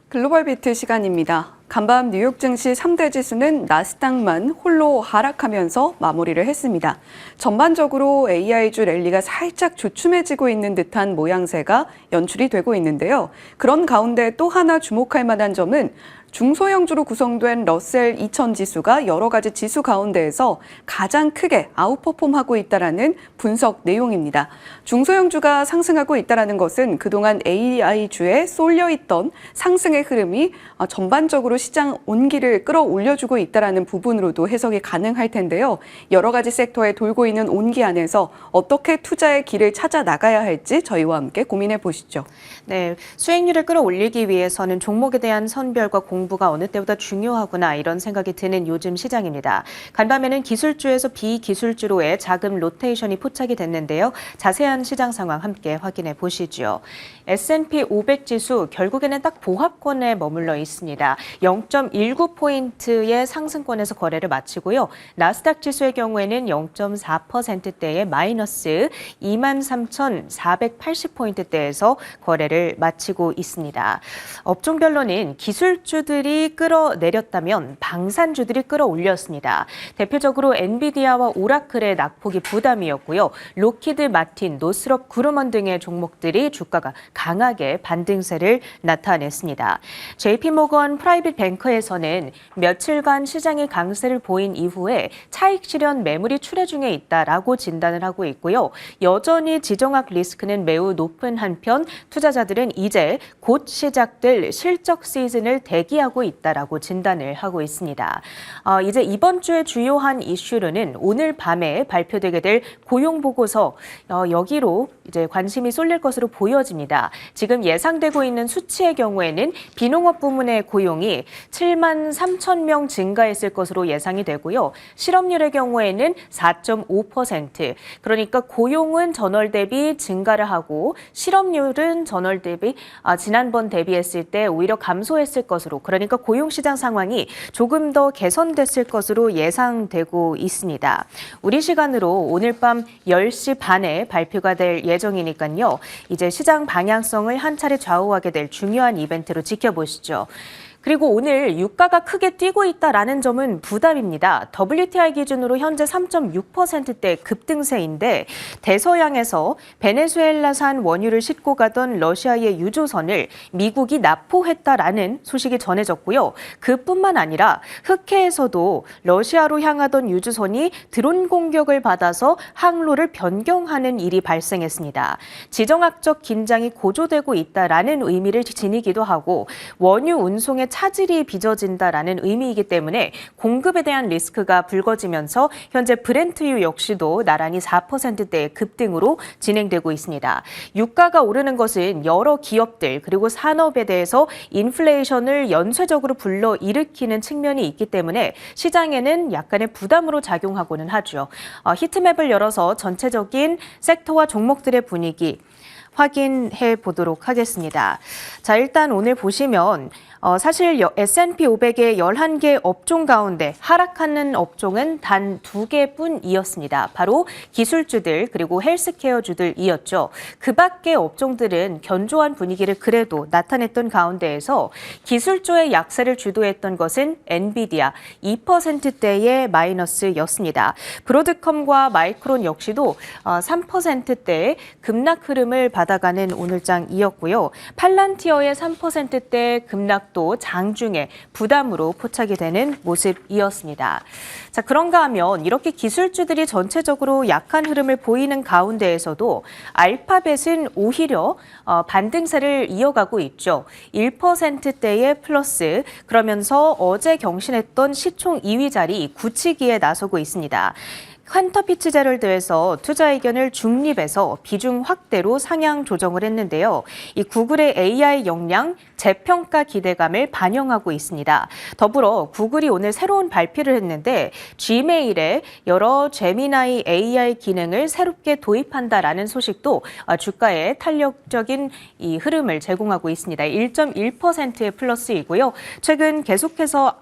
글로벌 비트 시간입니다. 간밤 뉴욕 증시 3대 지수는 나스닥만 홀로 하락하면서 마무리를 했습니다. 전반적으로 AI주 랠리가 살짝 주춤해지고 있는 듯한 모양새가 연출이 되고 있는데요. 그런 가운데 또 하나 주목할 만한 점은 중소형주로 구성된 러셀 2000 지수가 여러 가지 지수 가운데에서 가장 크게 아웃퍼폼하고 있다는 분석 내용입니다. 중소형주가 상승하고 있다는 것은 그동안 AI주에 쏠려있던 상승의 흐름이 전반적으로 시장 온기를 끌어올려주고 있다는 부분으로도 해석이 가능할 텐데요. 여러 가지 섹터에 돌고 있는 온기 안에서 어떻게 투자의 길을 찾아 나가야 할지 저희와 함께 고민해 보시죠. 네, 수익률을 끌어올리기 위해서는 종목에 대한 선별과 공부가 어느 때보다 중요하구나 이런 생각이 드는 요즘 시장입니다. 간밤에는 기술주에서 비기술주로의 자금 로테이션이 포착이 됐는데요. 자세한 시장 상황 함께 확인해 보시죠. S&P 500 지수 결국에는 딱 보합권에 머물러 있습니다. 0.19포인트의 상승권에서 거래를 마치고요. 나스닥 지수의 경우에는 0.4%대의 마이너스 23,480포인트대에서 거래를 마치고 있습니다. 업종별로는 기술주들이 끌어내렸다면 방산주들이 끌어올렸습니다. 대표적으로 엔비디아와 오라클의 낙폭이 부담이었고요. 로키드 마틴, 노스럽 그루먼 등의 종목들이 주가가 강하게 반등세를 나타냈습니다. JP모건 프라이빗 뱅커에서는 며칠간 시장이 강세를 보인 이후에 차익 실현 매물이 출회 중에 있다라고 진단을 하고 있고요. 여전히 지정학 리스크는 매우 높은 한편 투자자들은 이제 곧 시작될 실적 시즌을 대기하고 있다라고 진단을 하고 있습니다. 이제 이번 주의 주요한 이슈로는 오늘 밤에 발표되게 될 고용 보고서 여기로 이제 관심이 쏠릴 것으로 보여집니다. 지금 예상되고 있는 수치의 경우에는 비농업 부문의 고용이 7만 3천 명 증가했을 것으로 예상이 되고요. 실업률의 경우에는 4.5%. 그러니까 고용은 전월 대비 증가를 하고 실업률은 전월 대비 지난번 대비했을 때 오히려 감소했을 것으로, 그러니까 고용시장 상황이 조금 더 개선됐을 것으로 예상되고 있습니다. 우리 시간으로 오늘 밤 10시 반에 발표가 될 예정이니까요. 이제 시장 방향성을 한 차례 좌우하게 될 중요한 이벤트로 지켜보시죠. 그리고 오늘 유가가 크게 뛰고 있다라는 점은 부담입니다. WTI 기준으로 현재 3.6%대 급등세인데 대서양에서 베네수엘라산 원유를 싣고 가던 러시아의 유조선을 미국이 납포했다라는 소식이 전해졌고요. 그뿐만 아니라 흑해에서도 러시아로 향하던 유조선이 드론 공격을 받아서 항로를 변경하는 일이 발생했습니다. 지정학적 긴장이 고조되고 있다라는 의미를 지니기도 하고 원유 운송의 차질이 빚어진다라는 의미이기 때문에 공급에 대한 리스크가 불거지면서 현재 브렌트유 역시도 나란히 4%대의 급등으로 진행되고 있습니다. 유가가 오르는 것은 여러 기업들 그리고 산업에 대해서 인플레이션을 연쇄적으로 불러일으키는 측면이 있기 때문에 시장에는 약간의 부담으로 작용하고는 하죠. 히트맵을 열어서 전체적인 섹터와 종목들의 분위기 확인해 보도록 하겠습니다. 자, 일단 오늘 보시면 사실 S&P 500의 11개 업종 가운데 하락하는 업종은 단 2개뿐이었습니다. 바로 기술주들 그리고 헬스케어주들이었죠. 그 밖의 업종들은 견조한 분위기를 그래도 나타냈던 가운데에서 기술주의 약세를 주도했던 것은 엔비디아 2%대의 마이너스였습니다. 브로드컴과 마이크론 역시도 3%대의 급락 흐름을 받아가는 오늘장이었고요. 팔란티어의 3%대 급락 또 장중에 부담으로 포착이 되는 모습이었습니다. 자, 그런가 하면 이렇게 기술주들이 전체적으로 약한 흐름을 보이는 가운데에서도 알파벳은 오히려 반등세를 이어가고 있죠. 1%대의 플러스, 그러면서 어제 경신했던 시총 2위 자리 굳히기에 나서고 있습니다. 칸터 피츠제럴드에서 투자 의견을 중립에서 비중 확대로 상향 조정을 했는데요. 이 구글의 AI 역량 재평가 기대감을 반영하고 있습니다. 더불어 구글이 오늘 새로운 발표를 했는데 Gmail에 여러 제미나이 AI 기능을 새롭게 도입한다라는 소식도 주가에 탄력적인 이 흐름을 제공하고 있습니다. 1.1%의 플러스이고요. 최근 계속해서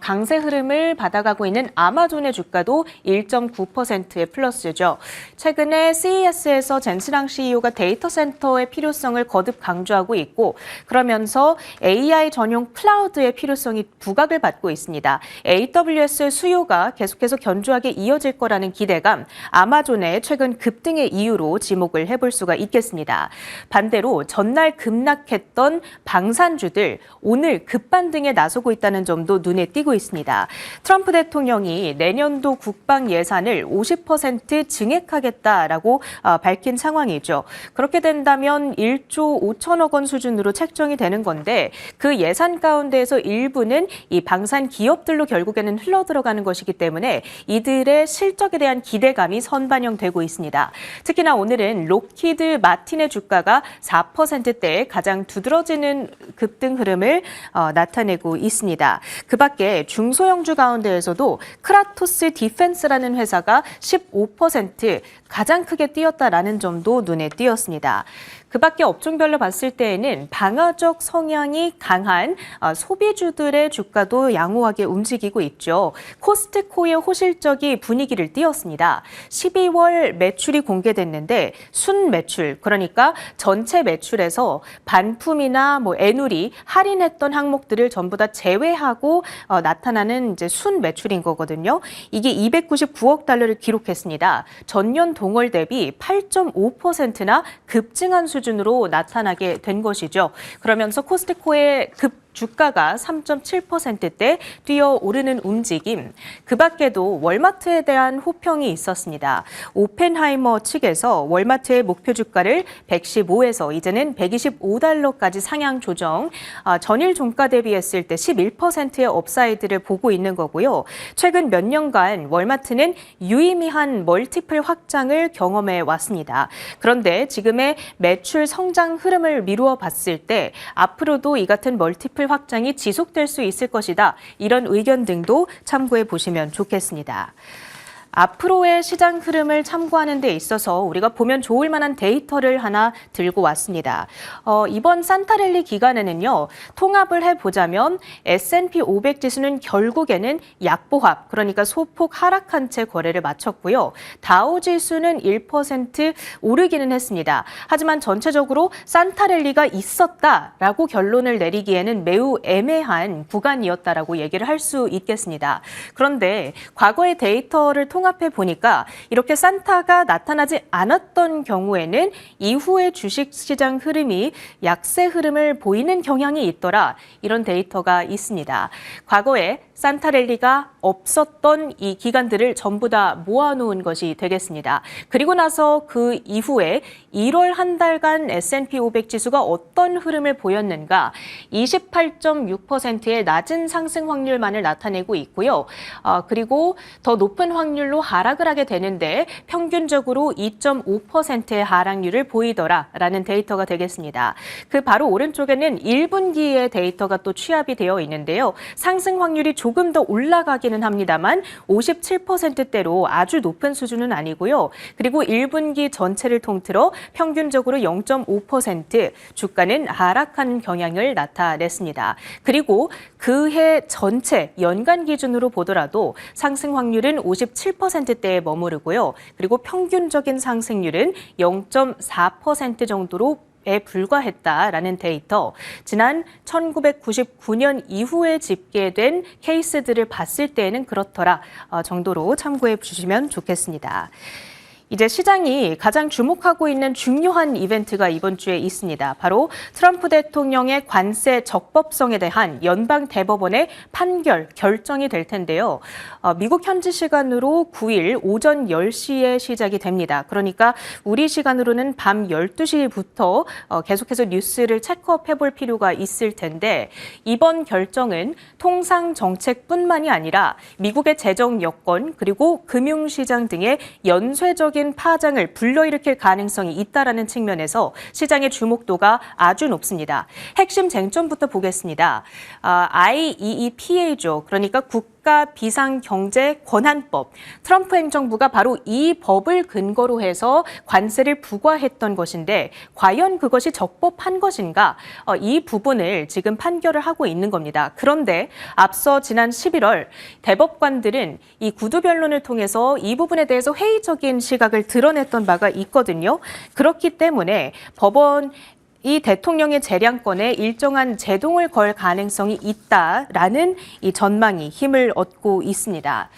강세 흐름을 받아가고 있는 아마존의 주가도 1.9%의 플러스죠. 최근에 CES에서 젠스랑 CEO가 데이터 센터의 필요성을 거듭 강조하고 있고 그러면서 AI 전용 클라우드의 필요성이 부각을 받고 있습니다. AWS 수요가 계속해서 견조하게 이어질 거라는 기대감, 아마존의 최근 급등의 이유로 지목을 해볼 수가 있겠습니다. 반대로 전날 급락했던 방산주들 오늘 급반등에 나서고 있다는 점도 눈에 띄고 있습니다. 트럼프 대통령이 내년도 국방 예산을 50% 증액하겠다라고 밝힌 상황이죠. 그렇게 된다면 1조 5천억 원 수준으로 책정이 되는 건데 그 예산 가운데에서 일부는 이 방산 기업들로 결국에는 흘러 들어가는 것이기 때문에 이들의 실적에 대한 기대감이 선반영되고 있습니다. 특히나 오늘은 록히드 마틴의 주가가 4%대의 가장 두드러지는 급등 흐름을 나타내고 있습니다. 그 밖에 중소형주 가운데에서도 크라토스 디펜스라는 회사가 15% 가장 크게 뛰었다라는 점도 눈에 띄었습니다. 그 밖에 업종별로 봤을 때에는 방어적 성향이 강한 소비주들의 주가도 양호하게 움직이고 있죠. 코스트코의 호실적이 분위기를 띄웠습니다. 12월 매출이 공개됐는데 순 매출, 그러니까 전체 매출에서 반품이나 애누리, 할인했던 항목들을 전부 다 제외하고 나타나는 이제 순 매출인 거거든요. 이게 299억 달러를 기록했습니다. 전년 동월 대비 8.5%나 급증한 수준으로 나타나게 된 것이죠. 그러면서 코스트코의 주가가 3.7%대 뛰어오르는 움직임. 그 밖에도 월마트에 대한 호평이 있었습니다. 오펜하이머 측에서 월마트의 목표 주가를 115에서 이제는 125달러까지 상향 조정. 전일 종가 대비했을 때 11%의 업사이드를 보고 있는 거고요. 최근 몇 년간 월마트는 유의미한 멀티플 확장을 경험해 왔습니다. 그런데 지금의 매출 성장 흐름을 미루어 봤을 때 앞으로도 이 같은 멀티플 확장이 지속될 수 있을 것이다. 이런 의견 등도 참고해 보시면 좋겠습니다. 앞으로의 시장 흐름을 참고하는 데 있어서 우리가 보면 좋을 만한 데이터를 하나 들고 왔습니다. 이번 산타랠리 기간에는요. 통합을 해보자면 S&P 500 지수는 결국에는 약보합, 그러니까 소폭 하락한 채 거래를 마쳤고요. 다우 지수는 1% 오르기는 했습니다. 하지만 전체적으로 산타랠리가 있었다라고 결론을 내리기에는 매우 애매한 구간이었다라고 얘기를 할 수 있겠습니다. 그런데 과거의 데이터를 통합해 보니까 이렇게 산타가 나타나지 않았던 경우에는 이후의 주식시장 흐름이 약세 흐름을 보이는 경향이 있더라. 이런 데이터가 있습니다. 과거에 산타랠리가 없었던 이 기간들을 전부 다 모아놓은 것이 되겠습니다. 그리고 나서 그 이후에 1월 한 달간 S&P 500 지수가 어떤 흐름을 보였는가 28.6%의 낮은 상승 확률만을 나타내고 있고요. 그리고 더 높은 확률로 하락을 하게 되는데 평균적으로 2.5%의 하락률을 보이더라라는 데이터가 되겠습니다. 그 바로 오른쪽에는 1분기의 데이터가 또 취합이 되어 있는데요. 상승 확률이 조금 더 올라가기는 합니다만 57%대로 아주 높은 수준은 아니고요. 그리고 1분기 전체를 통틀어 평균적으로 0.5% 주가는 하락한 경향을 나타냈습니다. 그리고 그해 전체 연간 기준으로 보더라도 상승 확률은 57%대에 머무르고요. 그리고 평균적인 상승률은 0.4% 정도로 에 불과했다라는 데이터, 지난 1999년 이후에 집계된 케이스들을 봤을 때에는 그렇더라 정도로 참고해 주시면 좋겠습니다. 이제 시장이 가장 주목하고 있는 중요한 이벤트가 이번 주에 있습니다. 바로 트럼프 대통령의 관세 적법성에 대한 연방 대법원의 결정이 될 텐데요. 미국 현지 시간으로 9일 오전 10시에 시작이 됩니다. 그러니까 우리 시간으로는 밤 12시부터 계속해서 뉴스를 체크업해 볼 필요가 있을 텐데 이번 결정은 통상 정책뿐만이 아니라 미국의 재정 여건 그리고 금융시장 등의 연쇄적인 파장을 불러일으킬 가능성이 있다라는 측면에서 시장의 주목도가 아주 높습니다. 핵심 쟁점부터 보겠습니다. IEEPA죠. 그러니까 국가 국가 비상경제권한법. 트럼프 행정부가 바로 이 법을 근거로 해서 관세를 부과했던 것인데 과연 그것이 적법한 것인가? 이 부분을 지금 판결을 하고 있는 겁니다. 그런데 앞서 지난 11월 대법관들은 이 구두 변론을 통해서 이 부분에 대해서 회의적인 시각을 드러냈던 바가 있거든요. 그렇기 때문에 법원이 대통령의 재량권에 일정한 제동을 걸 가능성이 있다라는 이 전망이 힘을 얻고 있습니다.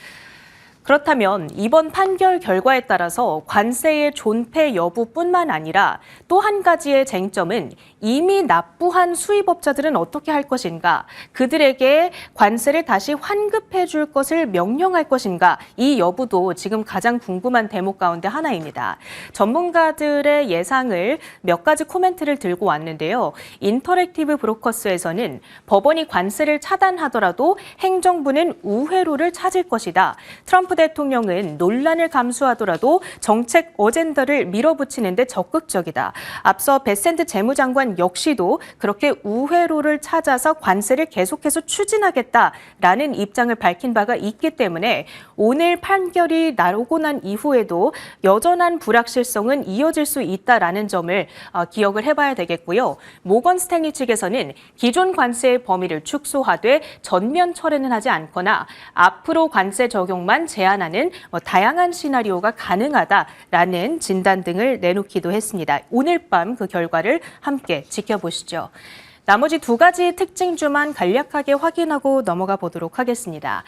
그렇다면 이번 판결 결과에 따라서 관세의 존폐 여부뿐만 아니라 또 한 가지의 쟁점은 이미 납부한 수입업자들은 어떻게 할 것인가, 그들에게 관세를 다시 환급해 줄 것을 명령할 것인가, 이 여부도 지금 가장 궁금한 대목 가운데 하나입니다. 전문가들의 예상을 몇 가지 코멘트를 들고 왔는데요. 인터랙티브 브로커스에서는 법원이 관세를 차단하더라도 행정부는 우회로를 찾을 것이다. 트럼프 대통령은 논란을 감수하더라도 정책 어젠더를 밀어붙이는 데 적극적이다. 앞서 베센트 재무장관 역시도 그렇게 우회로를 찾아서 관세를 계속해서 추진하겠다라는 입장을 밝힌 바가 있기 때문에 오늘 판결이 나오고 난 이후에도 여전한 불확실성은 이어질 수 있다라는 점을 기억을 해봐야 되겠고요. 모건 스탠리 측에서는 기존 관세의 범위를 축소하되 전면 철회는 하지 않거나 앞으로 관세 적용만 제한하는 다양한 시나리오가 가능하다라는 진단 등을 내놓기도 했습니다. 오늘 밤 그 결과를 함께 지켜보시죠. 나머지 두 가지 특징주만 간략하게 확인하고 넘어가 보도록 하겠습니다.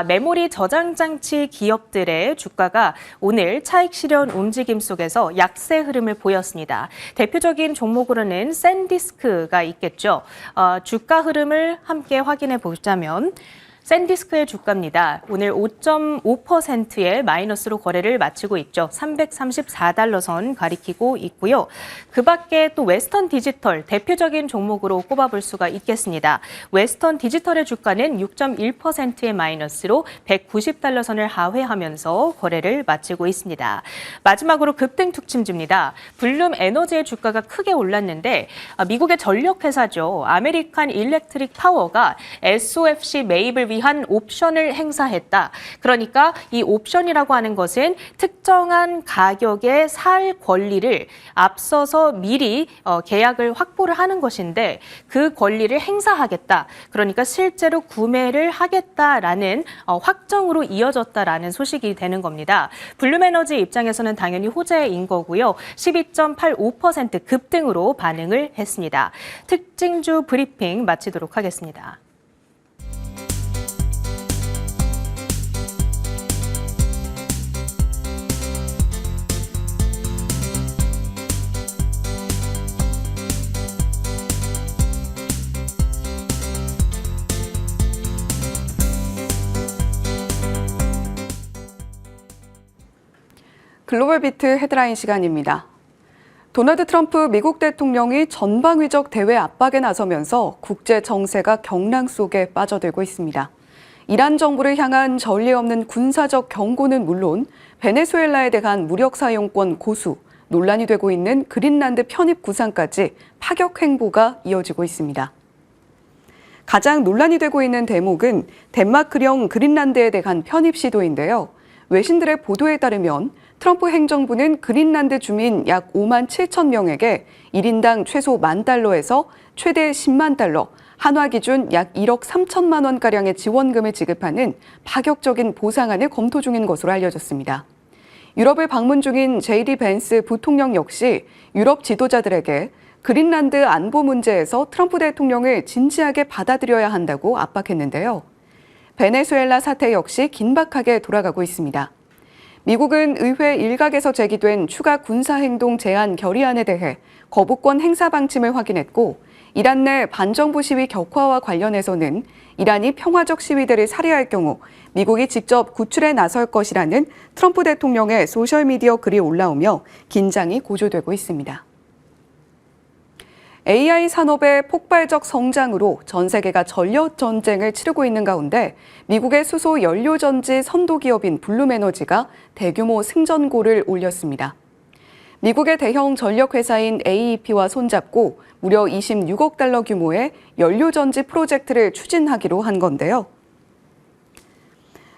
메모리 저장 장치 기업들의 주가가 오늘 차익 실현 움직임 속에서 약세 흐름을 보였습니다. 대표적인 종목으로는 샌디스크가 있겠죠. 주가 흐름을 함께 확인해 보자면 샌디스크의 주가입니다. 오늘 5.5%의 마이너스로 거래를 마치고 있죠. 334달러 선 가리키고 있고요. 그 밖에 또 웨스턴 디지털 대표적인 종목으로 꼽아볼 수가 있겠습니다. 웨스턴 디지털의 주가는 6.1%의 마이너스로 190달러 선을 하회하면서 거래를 마치고 있습니다. 마지막으로 급등 특징주입니다. 블룸 에너지의 주가가 크게 올랐는데 미국의 전력회사죠. 아메리칸 일렉트릭 파워가 SOFC 매입을 위한 옵션을 행사했다. 그러니까 이 옵션이라고 하는 것은 특정한 가격에 살 권리를 앞서서 미리 계약을 확보를 하는 것인데 그 권리를 행사하겠다. 그러니까 실제로 구매를 하겠다라는 확정으로 이어졌다라는 소식이 되는 겁니다. 블룸에너지 입장에서는 당연히 호재인 거고요. 12.85% 급등으로 반응을 했습니다. 특징주 브리핑 마치도록 하겠습니다. 글로벌 비트 헤드라인 시간입니다. 도널드 트럼프 미국 대통령이 전방위적 대외 압박에 나서면서 국제 정세가 경랑 속에 빠져들고 있습니다. 이란 정부를 향한 전례 없는 군사적 경고는 물론 베네수엘라에 대한 무력 사용권 고수, 논란이 되고 있는 그린란드 편입 구상까지 파격 행보가 이어지고 있습니다. 가장 논란이 되고 있는 대목은 덴마크령 그린란드에 대한 편입 시도인데요. 외신들의 보도에 따르면 트럼프 행정부는 그린란드 주민 약 5만 7천 명에게 1인당 최소 $10,000에서 최대 $100,000, 한화 기준 약 1억 3천만 원가량의 지원금을 지급하는 파격적인 보상안을 검토 중인 것으로 알려졌습니다. 유럽을 방문 중인 JD 벤스 부통령 역시 유럽 지도자들에게 그린란드 안보 문제에서 트럼프 대통령을 진지하게 받아들여야 한다고 압박했는데요. 베네수엘라 사태 역시 긴박하게 돌아가고 있습니다. 미국은 의회 일각에서 제기된 추가 군사행동 제한 결의안에 대해 거부권 행사 방침을 확인했고 이란 내 반정부 시위 격화와 관련해서는 이란이 평화적 시위대를 살해할 경우 미국이 직접 구출에 나설 것이라는 트럼프 대통령의 소셜미디어 글이 올라오며 긴장이 고조되고 있습니다. AI 산업의 폭발적 성장으로 전 세계가 전력 전쟁을 치르고 있는 가운데 미국의 수소 연료 전지 선도 기업인 블룸에너지가 대규모 승전고를 올렸습니다. 미국의 대형 전력 회사인 AEP와 손잡고 무려 26억 달러 규모의 연료 전지 프로젝트를 추진하기로 한 건데요.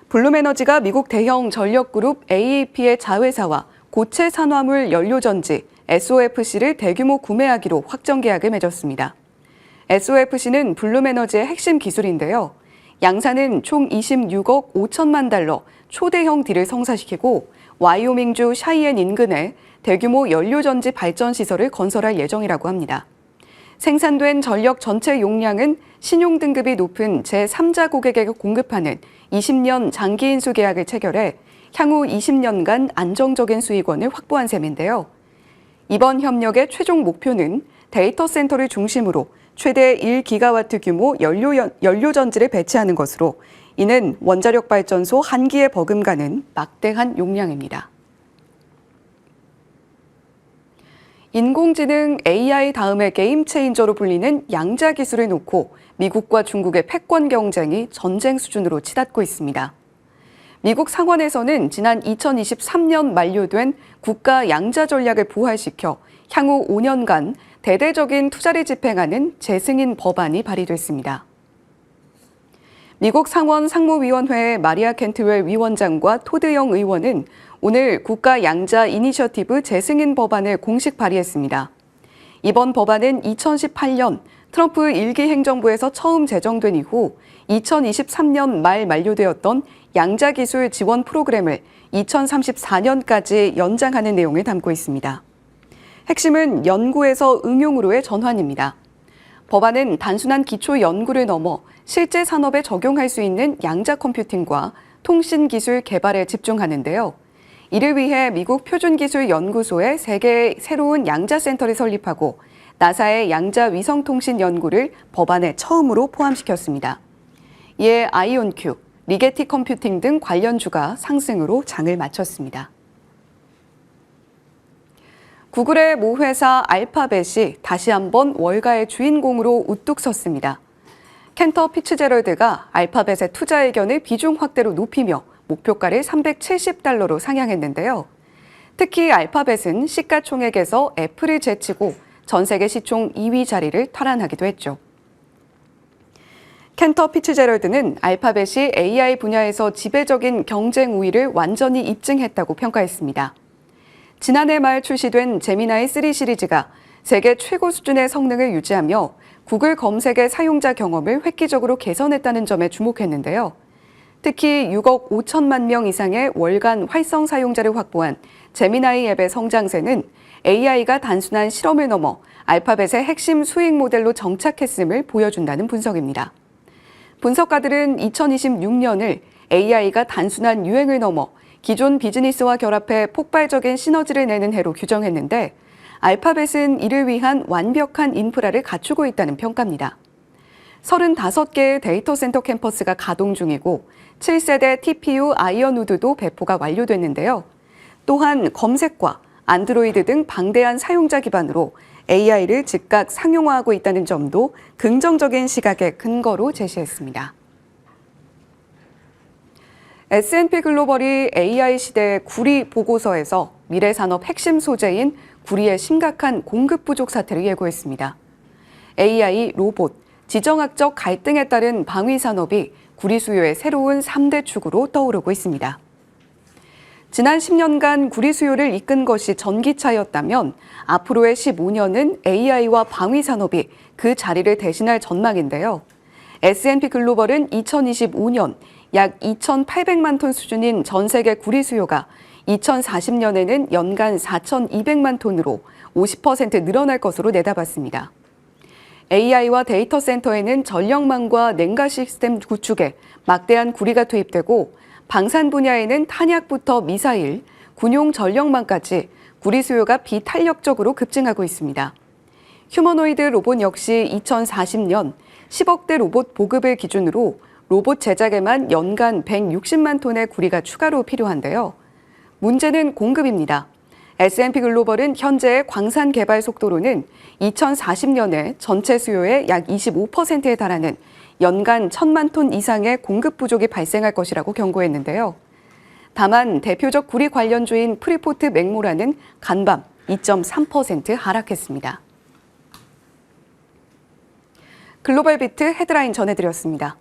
블룸에너지가 미국 대형 전력그룹 AEP의 자회사와 고체 산화물 연료전지 SOFC를 대규모 구매하기로 확정 계약을 맺었습니다. SOFC는 블룸에너지의 핵심 기술인데요. 양사는 총 26억 5천만 달러 초대형 딜을 성사시키고 와이오밍주 샤이엔 인근에 대규모 연료전지 발전 시설을 건설할 예정이라고 합니다. 생산된 전력 전체 용량은 신용 등급이 높은 제3자 고객에게 공급하는 20년 장기 인수 계약을 체결해 향후 20년간 안정적인 수익원을 확보한 셈인데요. 이번 협력의 최종 목표는 데이터 센터를 중심으로 최대 1기가와트 규모 연료전지를 배치하는 것으로 이는 원자력 발전소 한 기에 버금가는 막대한 용량입니다. 인공지능 AI 다음의 게임 체인저로 불리는 양자 기술을 놓고 미국과 중국의 패권 경쟁이 전쟁 수준으로 치닫고 있습니다. 미국 상원에서는 지난 2023년 만료된 국가 양자 전략을 부활시켜 향후 5년간 대대적인 투자를 집행하는 재승인 법안이 발의됐습니다. 미국 상원 상무위원회의 마리아 켄트웰 위원장과 토드 영 의원은 오늘 국가 양자 이니셔티브 재승인 법안을 공식 발의했습니다. 이번 법안은 2018년 트럼프 1기 행정부에서 처음 제정된 이후 2023년 말 만료되었던 양자 기술 지원 프로그램을 2034년까지 연장하는 내용을 담고 있습니다. 핵심은 연구에서 응용으로의 전환입니다. 법안은 단순한 기초 연구를 넘어 실제 산업에 적용할 수 있는 양자 컴퓨팅과 통신 기술 개발에 집중하는데요. 이를 위해 미국 표준기술연구소에 3개의 새로운 양자센터를 설립하고 나사의 양자 위성통신 연구를 법안에 처음으로 포함시켰습니다. 이에 아이온큐, 리게티 컴퓨팅 등 관련주가 상승으로 장을 마쳤습니다. 구글의 모 회사 알파벳이 다시 한번 월가의 주인공으로 우뚝 섰습니다. 켄터 피츠제럴드가 알파벳의 투자 의견을 비중 확대로 높이며 목표가를 $370로 상향했는데요. 특히 알파벳은 시가총액에서 애플을 제치고 전 세계 시총 2위 자리를 탈환하기도 했죠. 켄터 피츠제럴드는 알파벳이 AI 분야에서 지배적인 경쟁 우위를 완전히 입증했다고 평가했습니다. 지난해 말 출시된 제미나이 3 시리즈가 세계 최고 수준의 성능을 유지하며 구글 검색의 사용자 경험을 획기적으로 개선했다는 점에 주목했는데요. 특히 6억 5천만 명 이상의 월간 활성 사용자를 확보한 제미나이 앱의 성장세는 AI가 단순한 실험을 넘어 알파벳의 핵심 수익 모델로 정착했음을 보여준다는 분석입니다. 분석가들은 2026년을 AI가 단순한 유행을 넘어 기존 비즈니스와 결합해 폭발적인 시너지를 내는 해로 규정했는데 알파벳은 이를 위한 완벽한 인프라를 갖추고 있다는 평가입니다. 35개의 데이터 센터 캠퍼스가 가동 중이고 7세대 TPU 아이언우드도 배포가 완료됐는데요. 또한 검색과 안드로이드 등 방대한 사용자 기반으로 AI를 즉각 상용화하고 있다는 점도 긍정적인 시각의 근거로 제시했습니다. S&P 글로벌이 AI 시대의 구리 보고서에서 미래 산업 핵심 소재인 구리의 심각한 공급 부족 사태를 예고했습니다. AI, 로봇, 지정학적 갈등에 따른 방위 산업이 구리 수요의 새로운 3대 축으로 떠오르고 있습니다. 지난 10년간 구리 수요를 이끈 것이 전기차였다면 앞으로의 15년은 AI와 방위 산업이 그 자리를 대신할 전망인데요. S&P 글로벌은 2025년 약 2,800만 톤 수준인 전 세계 구리 수요가 2040년에는 연간 4,200만 톤으로 50% 늘어날 것으로 내다봤습니다. AI와 데이터 센터에는 전력망과 냉각 시스템 구축에 막대한 구리가 투입되고 방산 분야에는 탄약부터 미사일, 군용 전력망까지 구리 수요가 비탄력적으로 급증하고 있습니다. 휴머노이드 로봇 역시 2040년 10억대 로봇 보급을 기준으로 로봇 제작에만 연간 160만 톤의 구리가 추가로 필요한데요. 문제는 공급입니다. S&P 글로벌은 현재의 광산 개발 속도로는 2040년에 전체 수요의 약 25%에 달하는 연간 1,000만 톤 이상의 공급 부족이 발생할 것이라고 경고했는데요. 다만 대표적 구리 관련주인 프리포트 맥모라는 간밤 2.3% 하락했습니다. 글로벌 비트 헤드라인 전해드렸습니다.